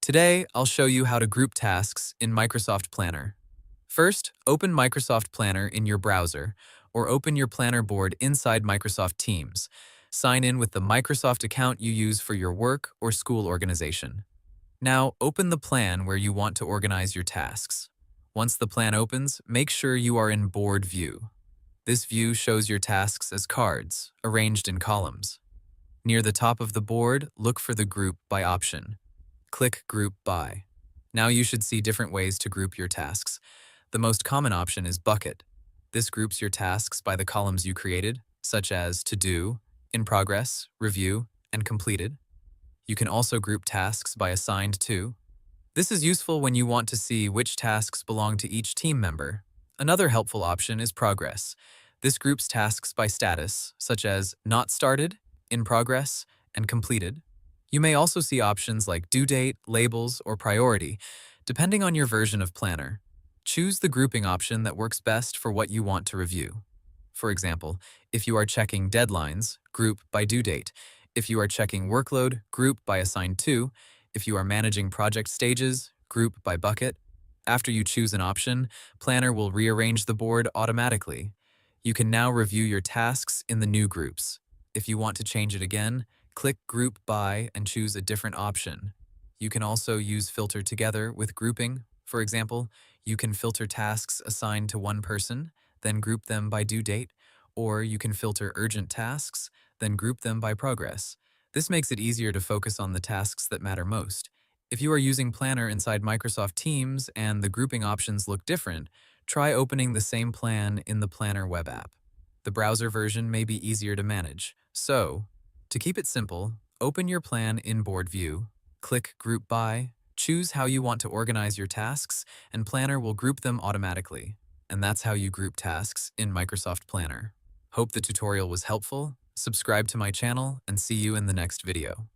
Today, I'll show you how to group tasks in Microsoft Planner. First, open Microsoft Planner in your browser, or open your Planner board inside Microsoft Teams. Sign in with the Microsoft account you use for your work or school organization. Now, open the plan where you want to organize your tasks. Once the plan opens, make sure you are in Board View. This view shows your tasks as cards, arranged in columns. Near the top of the board, look for the Group by option. Click Group By. Now you should see different ways to group your tasks. The most common option is Bucket. This groups your tasks by the columns you created, such as To Do, In Progress, Review, and Completed. You can also group tasks by Assigned To. This is useful when you want to see which tasks belong to each team member. Another helpful option is Progress. This groups tasks by status, such as Not Started, In Progress, and Completed. You may also see options like Due Date, Labels, or Priority, depending on your version of Planner. Choose the grouping option that works best for what you want to review. For example, if you are checking deadlines, group by due date. If you are checking workload, group by assigned to. If you are managing project stages, group by bucket. After you choose an option, Planner will rearrange the board automatically. You can now review your tasks in the new groups. If you want to change it again, click Group By and choose a different option. You can also use Filter Together with grouping. For example, you can filter tasks assigned to one person, then group them by due date, or you can filter urgent tasks, then group them by progress. This makes it easier to focus on the tasks that matter most. If you are using Planner inside Microsoft Teams and the grouping options look different, try opening the same plan in the Planner web app. The browser version may be easier to manage. So, to keep it simple, open your plan in Board View, click Group By, choose how you want to organize your tasks, and Planner will group them automatically. And that's how you group tasks in Microsoft Planner. Hope the tutorial was helpful. Subscribe to my channel and see you in the next video.